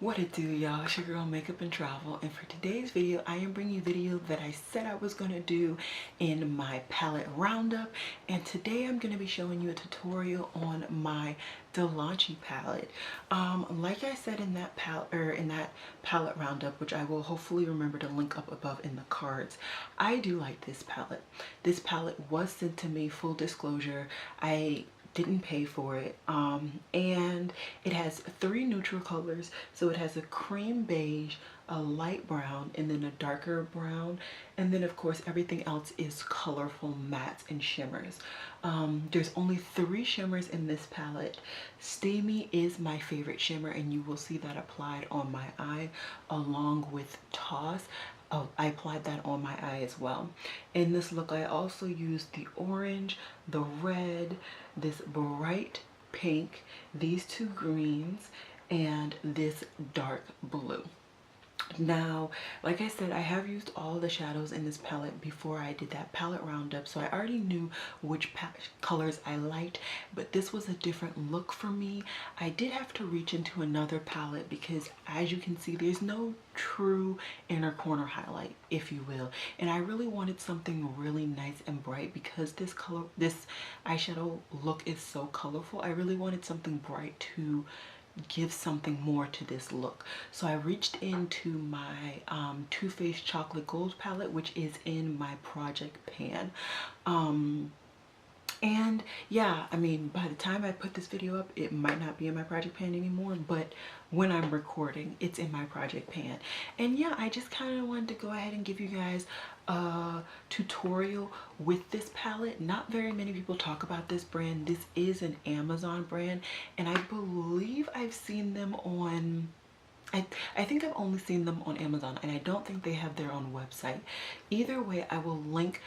What it do, y'all? It's your girl Makeup and Travel, and for today's video I am bringing you a video that I said I was going to do in my palette roundup. And today I'm going to be showing you a tutorial on my Delanci palette. Like I said in that palette roundup, which I will hopefully remember to link up above in the cards, I do like this palette. This palette was sent to me, full disclosure. I didn't pay for it, and it has 3 neutral colors. So it has a cream beige, a light brown, and then a darker brown, and then of course everything else is colorful mattes and shimmers. There's only 3 shimmers in this palette. Steamy is my favorite shimmer, and you will see that applied on my eye along with Toss. Oh, I applied that on my eye as well. In this look, I also used the orange, the red, this bright pink, these 2 greens, and this dark blue. Now, like I said, I have used all the shadows in this palette before I did that palette roundup, so I already knew which colors I liked, but this was a different look for me. I did have to reach into another palette because, as you can see, there's no true inner corner highlight, if you will, and I really wanted something really nice and bright because this eyeshadow look is so colorful. I really wanted something bright to give something more to this look. So I reached into my Too Faced Chocolate Gold palette, which is in my project pan. And yeah, I mean, by the time I put this video up, it might not be in my project pan anymore, but when I'm recording, it's in my project pan. And yeah, I just kind of wanted to go ahead and give you guys a tutorial with this palette. Not very many people talk about this brand. This is an Amazon brand, and I believe I've seen them on, I think I've only seen them on Amazon, and I don't think they have their own website. Either way, I will link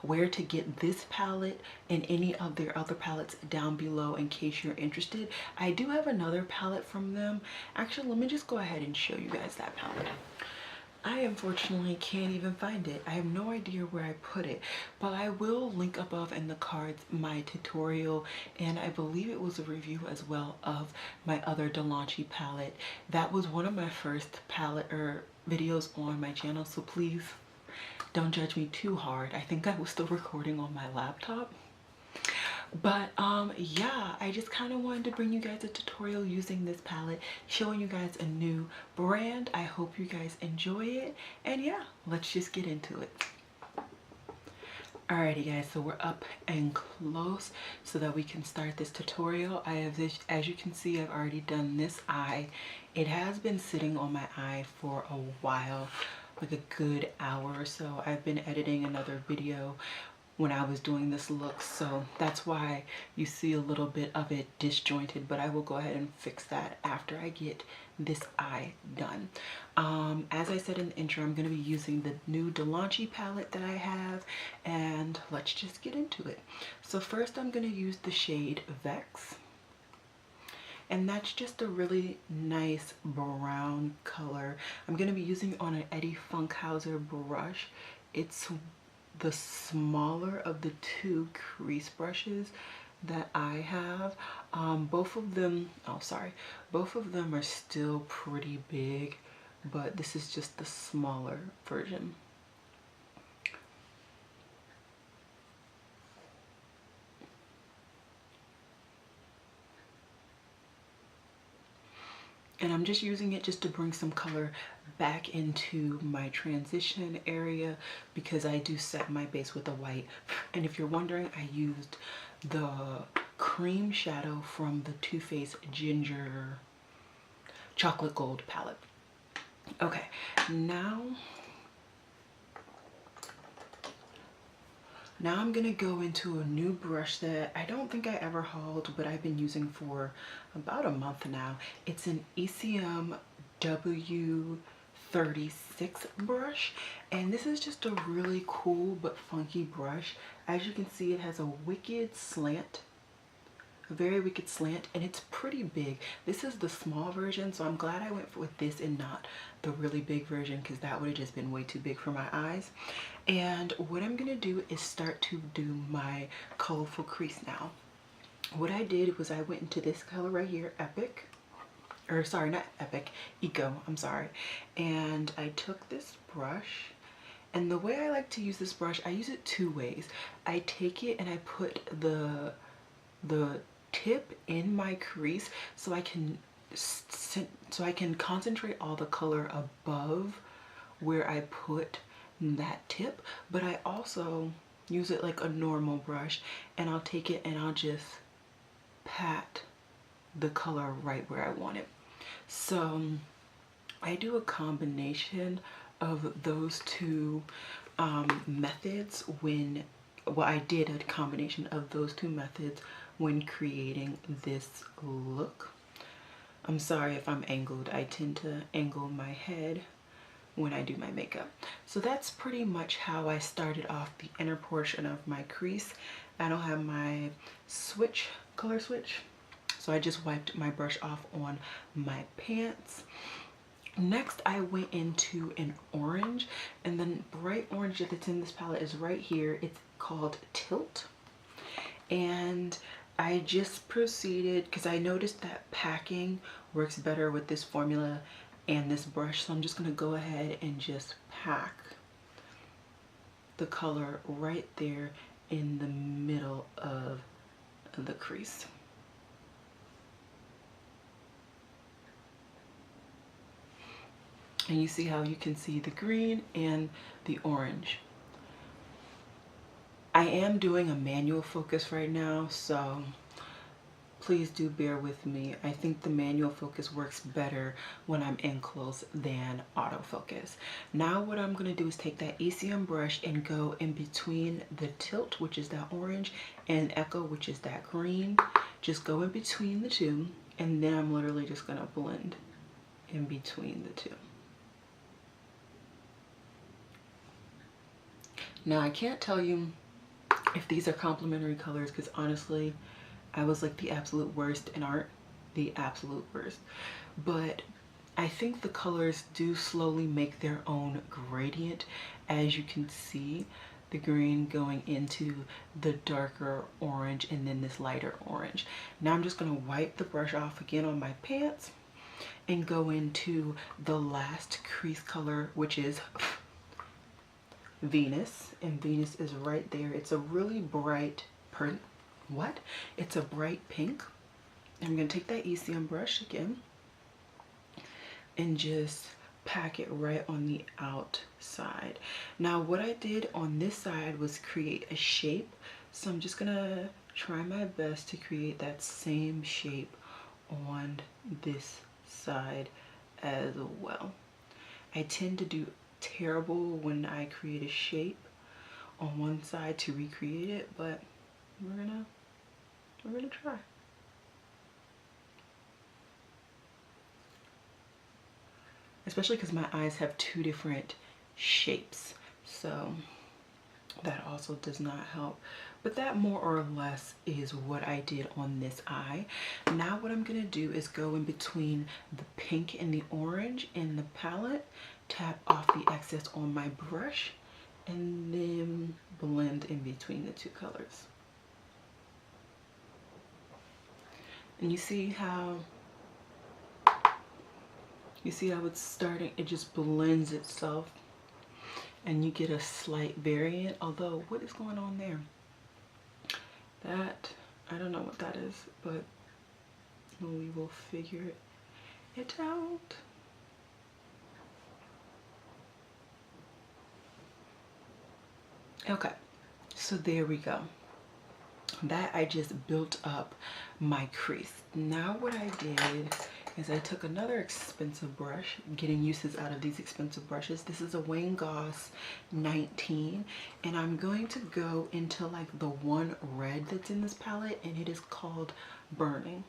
where to get this palette and any of their other palettes down below in case you're interested. I do have another palette from them. Actually, let me just go ahead and show you guys that palette. I unfortunately can't even find it. I have no idea where I put it, but I will link above in the cards my tutorial, and I believe it was a review as well of my other Delanci palette. That was one of my first palette videos on my channel, so please don't judge me too hard. I think I was still recording on my laptop. But yeah, I just kind of wanted to bring you guys a tutorial using this palette, showing you guys a new brand. I hope you guys enjoy it, and yeah, let's just get into it. Alrighty guys, so we're up and close so that we can start this tutorial. I have this, as you can see, I've already done this eye. It has been sitting on my eye for a while, like a good hour or so. I've been editing another video when I was doing this look, so that's why you see a little bit of it disjointed, but I will go ahead and fix that after I get this eye done. As I said in the intro, I'm going to be using the new Delanci palette that I have, and let's just get into it. So first I'm going to use the shade Vex, and that's just a really nice brown color. I'm going to be using on an Eddie Funkhauser brush. It's the smaller of the 2 crease brushes that I have. Both of them are still pretty big, but this is just the smaller version. And I'm just using it just to bring some color back into my transition area because I do set my base with a white. And if you're wondering, I used the cream shadow from the Too Faced Ginger Chocolate Gold palette. Okay, now I'm gonna go into a new brush that I don't think I ever hauled, but I've been using for about a month now. It's an ECM W36 brush, and this is just a really cool but funky brush. As you can see, it has a wicked slant, a very wicked slant, and it's pretty big. This is the small version, so I'm glad I went with this and not the really big version, because that would have just been way too big for my eyes. And what I'm gonna do is start to do my colorful crease now. What I did was I went into this color right here, Epic, or sorry, not Epic, Eco, I'm sorry. And I took this brush, and the way I like to use this brush, I use it two ways. I take it and I put the tip in my crease so I can concentrate all the color above where I put that tip, but I also use it like a normal brush, and I'll take it and I'll just pat the color right where I want it. So I do a combination of those two methods when, well, I did a combination of those two methods when creating this look. I'm sorry if I'm angled. I tend to angle my head when I do my makeup. So that's pretty much how I started off the inner portion of my crease. I don't have my color switch, so I just wiped my brush off on my pants. Next, I went into an orange, and the bright orange that's in this palette is right here. It's called Tilt. And I just proceeded, because I noticed that packing works better with this formula and this brush, so I'm just going to go ahead and just pack the color right there in the middle of the crease. And you see how you can see the green and the orange. I am doing a manual focus right now, so please do bear with me. I think the manual focus works better when I'm in close than autofocus. Now what I'm going to do is take that ECM brush and go in between the Tilt, which is that orange, and Echo, which is that green. Just go in between the two, and then I'm literally just going to blend in between the two. Now I can't tell you if these are complementary colors, because honestly I was like the absolute worst in art, the absolute worst. But I think the colors do slowly make their own gradient. As you can see, the green going into the darker orange and then this lighter orange. Now I'm just going to wipe the brush off again on my pants and go into the last crease color, which is Venus. And Venus is right there. It's a really bright it's a bright pink. I'm going to take that ECM brush again and just pack it right on the outside. Now what I did on this side was create a shape, so I'm just going to try my best to create that same shape on this side as well. I tend to do terrible when I create a shape on one side to recreate it, but we're gonna try. Especially because my eyes have two different shapes, so that also does not help. But that more or less is what I did on this eye. Now what I'm gonna do is go in between the pink and the orange in the palette, tap off the excess on my brush, and then blend in between the two colors. And you see how it's starting, it just blends itself and you get a slight variant. Although, what is going on there? That, I don't know what that is, but we will figure it out. Okay, so there we go. That I just built up my crease. Now what I did is I took another expensive brush, getting uses out of these expensive brushes. This is a Wayne Goss 19, and I'm going to go into like the one red that's in this palette, and it is called Burning.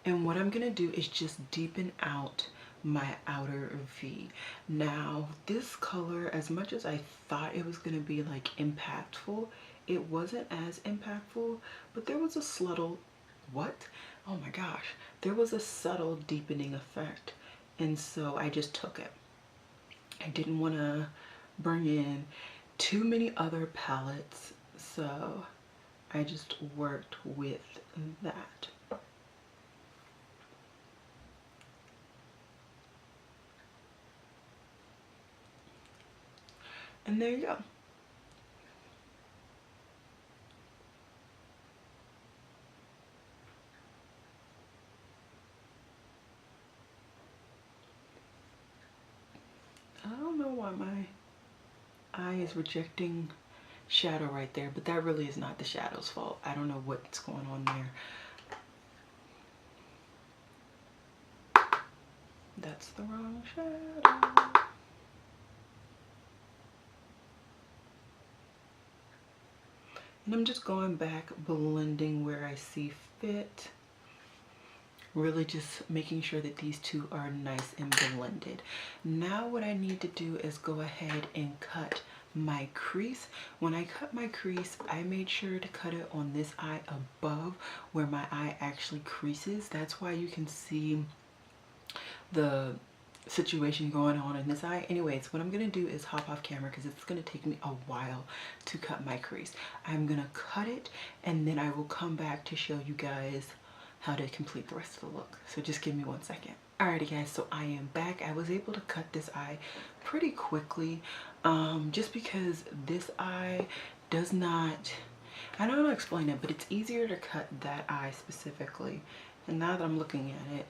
And what I'm gonna do is just deepen out my outer V. Now this color, as much as I thought it was gonna be like impactful, it wasn't as impactful, but there was a subtle, oh my gosh, there was a subtle deepening effect, and so I just took it. I didn't want to bring in too many other palettes, so I just worked with that. And there you go. I don't know why my eye is rejecting shadow right there, but that really is not the shadow's fault. I don't know what's going on there. That's the wrong shadow. And I'm just going back, blending where I see fit. Really just making sure that these two are nice and blended. Now what I need to do is go ahead and cut my crease. When I cut my crease, I made sure to cut it on this eye above where my eye actually creases. That's why you can see the situation going on in this eye. Anyways, what I'm gonna do is hop off camera because it's gonna take me a while to cut my crease. I'm gonna cut it and then I will come back to show you guys how to complete the rest of the look. So just give me 1 second. Alrighty guys, so I am back. I was able to cut this eye pretty quickly just because this eye does not, I don't know how to explain it, but it's easier to cut that eye specifically. And now that I'm looking at it,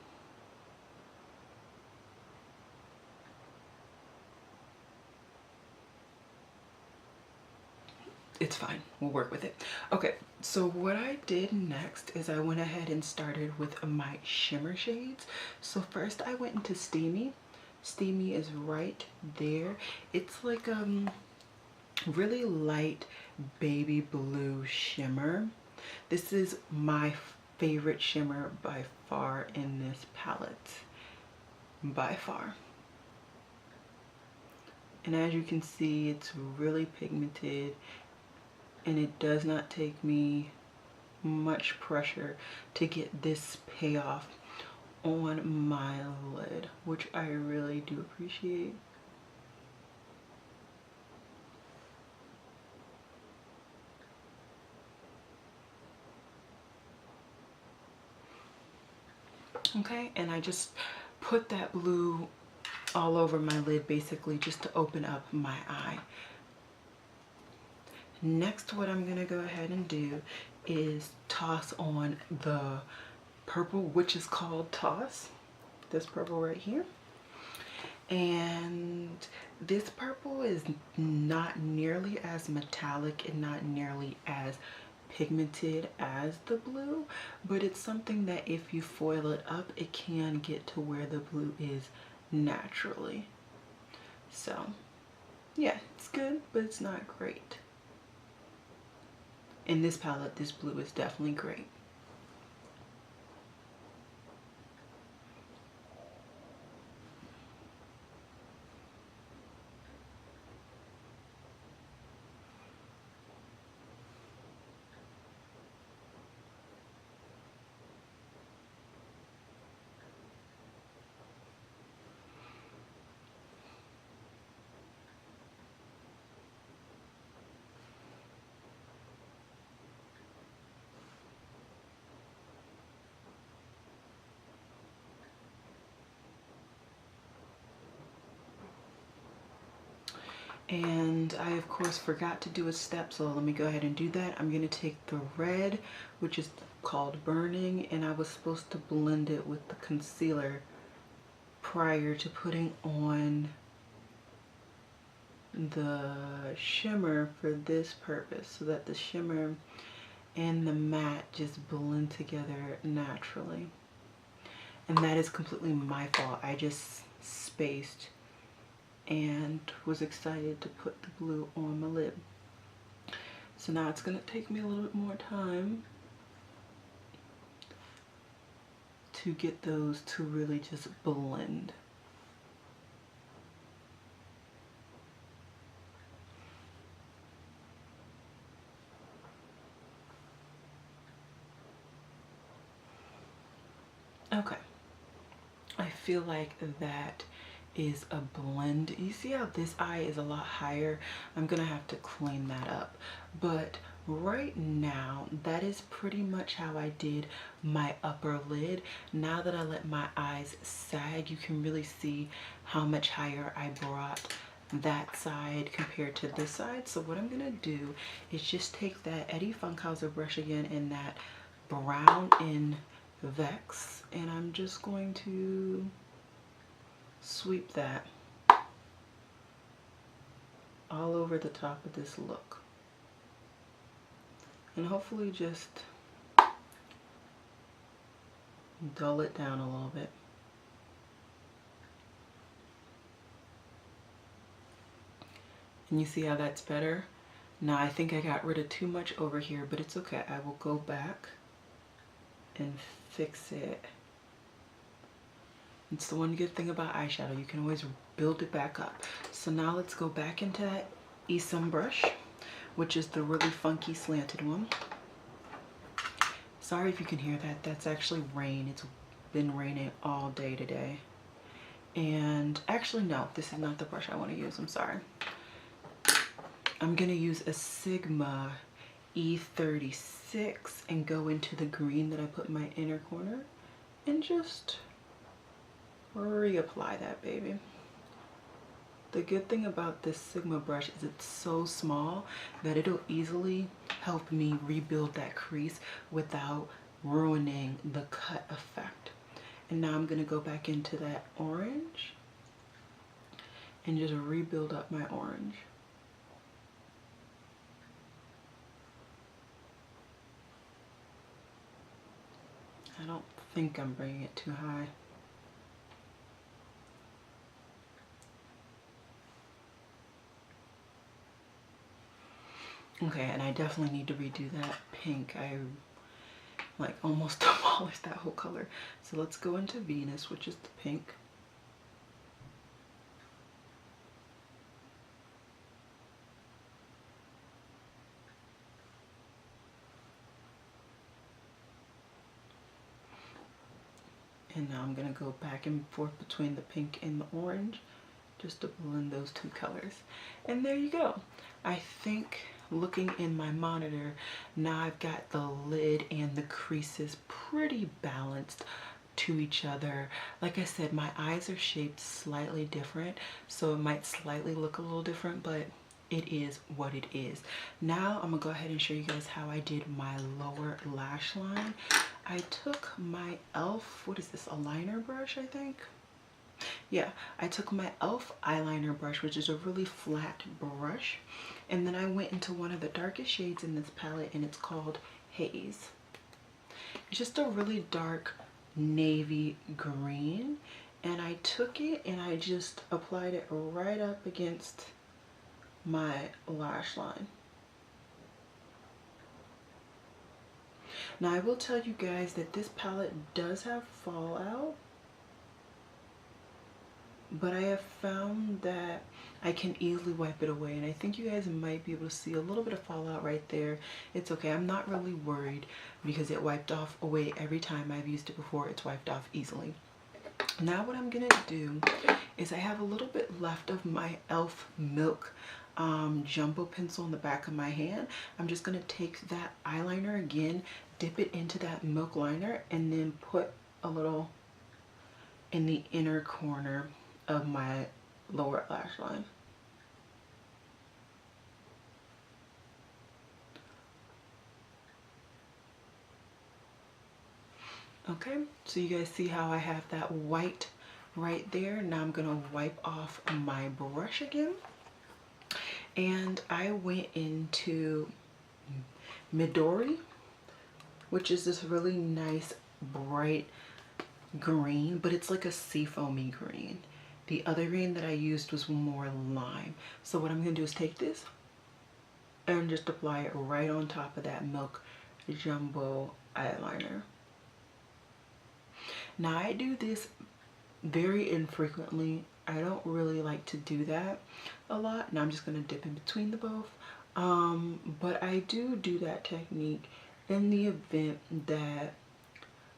it's fine, we'll work with it. Okay, so what I did next is I went ahead and started with my shimmer shades. So first I went into Steamy. Steamy is right there. It's like really light baby blue shimmer. This is my favorite shimmer by far in this palette, by far. And as you can see, it's really pigmented. And it does not take me much pressure to get this payoff on my lid, which I really do appreciate. Okay, and I just put that blue all over my lid basically just to open up my eye. Next, what I'm gonna go ahead and do is toss on the purple, which is called Toss. This purple right here. And this purple is not nearly as metallic and not nearly as pigmented as the blue, but it's something that if you foil it up, it can get to where the blue is naturally. So yeah, it's good, but it's not great. In this palette, this blue is definitely great. And I of course forgot to do a step, so let me go ahead and do that. I'm going to take the red, which is called Burning, and I was supposed to blend it with the concealer prior to putting on the shimmer for this purpose, so that the shimmer and the matte just blend together naturally. And that is completely my fault. I just spaced and was excited to put the blue on my lid. So now it's going to take me a little bit more time to get those to really just blend. Okay, I feel like that is a blend. You see how this eye is a lot higher? I'm gonna have to clean that up, but right now that is pretty much how I did my upper lid. Now that I let my eyes sag, you can really see how much higher I brought that side compared to this side. So what I'm gonna do is just take that Eddie Funkhauser brush again in that brown in Vex, and I'm just going to sweep that all over the top of this look, and hopefully just dull it down a little bit. And you see how that's better? Now I think I got rid of too much over here, but it's okay. I will go back and fix it. It's the one good thing about eyeshadow. You can always build it back up. So now let's go back into that Esum brush, which is the really funky slanted one. Sorry if you can hear that. That's actually rain. It's been raining all day today. And actually, no, this is not the brush I want to use. I'm sorry. I'm going to use a Sigma E36 and go into the green that I put in my inner corner and just reapply that baby. The good thing about this Sigma brush is it's so small that it'll easily help me rebuild that crease without ruining the cut effect. And now I'm going to go back into that orange and just rebuild up my orange. I don't think I'm bringing it too high. Okay, and I definitely need to redo that pink. I like almost demolished that whole color. So let's go into Venus, which is the pink. And now I'm going to go back and forth between the pink and the orange just to blend those two colors. And there you go. I think looking in my monitor, now I've got the lid and the creases pretty balanced to each other. Like I said, my eyes are shaped slightly different, so it might slightly look a little different, but it is what it is. Now I'm gonna go ahead and show you guys how I did my lower lash line. I took my e.l.f., what is this, a liner brush, I think? Yeah, I took my e.l.f. eyeliner brush, which is a really flat brush, and then I went into one of the darkest shades in this palette, and it's called Haze. It's just a really dark navy green, and I took it and I just applied it right up against my lash line. Now I will tell you guys that this palette does have fallout, but I have found that I can easily wipe it away, and I think you guys might be able to see a little bit of fallout right there. It's okay. I'm not really worried because it wiped off away every time I've used it before. It's wiped off easily. Now what I'm gonna do is I have a little bit left of my e.l.f. Milk jumbo pencil in the back of my hand. I'm just gonna take that eyeliner again, dip it into that milk liner, and then put a little in the inner corner of my lower lash line. Okay, so you guys see how I have that white right there. Now I'm gonna wipe off my brush again, and I went into Midori, which is this really nice bright green, but it's like a seafoamy green. The other green that I used was more lime. So what I'm gonna do is take this and just apply it right on top of that Milk Jumbo eyeliner. Now I do this very infrequently. I don't really like to do that a lot. Now I'm just gonna dip in between the both. But I do that technique in the event that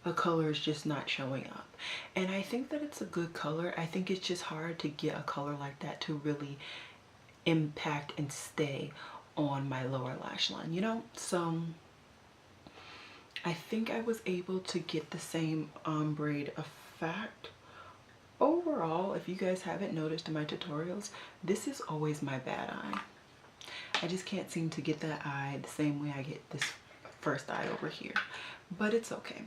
a color is just not showing up, and I think that it's a good color. I think it's just hard to get a color like that to really impact and stay on my lower lash line, you know. So I think I was able to get the same ombre effect overall, if you guys haven't noticed in my tutorials, this is always my bad eye. I just can't seem to get that eye the same way I get this first eye over here, but it's okay.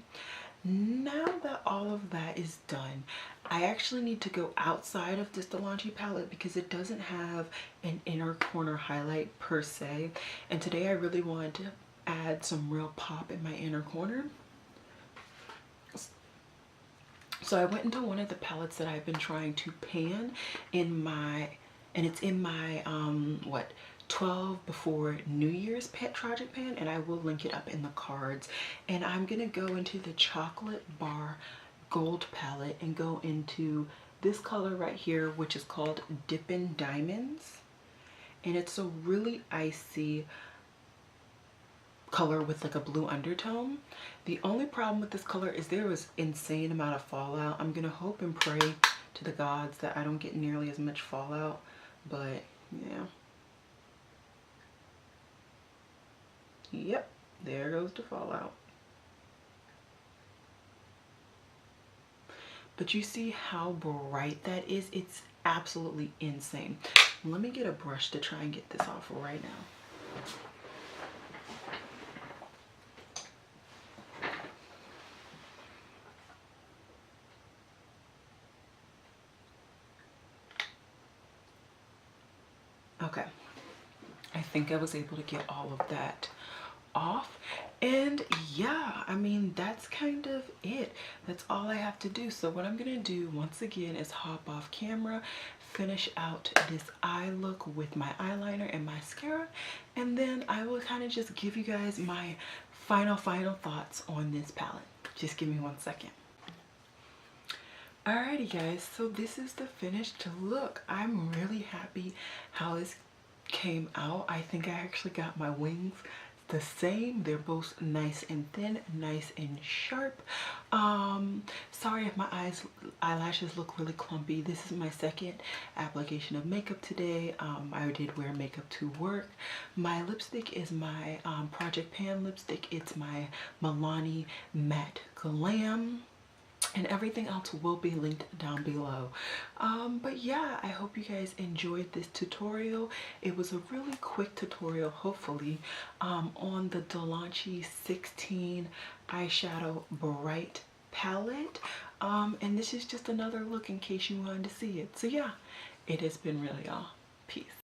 Now that all of that is done, I actually need to go outside of this Delanci palette because it doesn't have an inner corner highlight per se, and today I really wanted to add some real pop in my inner corner. So I went into one of the palettes that I've been trying to pan in my, and it's in my what, 12 before New Year's project pan, and I will link it up in the cards. And I'm gonna go into the chocolate bar gold palette and go into this color right here, which is called Dippin' Diamonds, and it's a really icy color with like a blue undertone. The only problem with this color is there was insane amount of fallout. I'm gonna hope and pray to the gods that I don't get nearly as much fallout, but yeah. Yep, there goes the fallout. But you see how bright that is? It's absolutely insane. Let me get a brush to try and get this off right now. Okay, I think I was able to get all of that off, and yeah, I mean, that's kind of it. That's all I have to do. So what I'm gonna do once again is hop off camera, finish out this eye look with my eyeliner and mascara, and then I will kind of just give you guys my final thoughts on this palette. Just give me 1 second. Alrighty guys, so this is the finished look. I'm really happy how this came out. I think I actually got my wings the same. They're both nice and thin, nice and sharp. Sorry if my eyelashes look really clumpy. This is my second application of makeup today. I did wear makeup to work. My lipstick is my Project Pan lipstick. It's my Milani Matte Glam, and everything else will be linked down below. But yeah, I hope you guys enjoyed this tutorial. It was a really quick tutorial, hopefully, on the Delanci 16 eyeshadow bright palette, and this is just another look in case you wanted to see it. So yeah, it has been really all. Peace.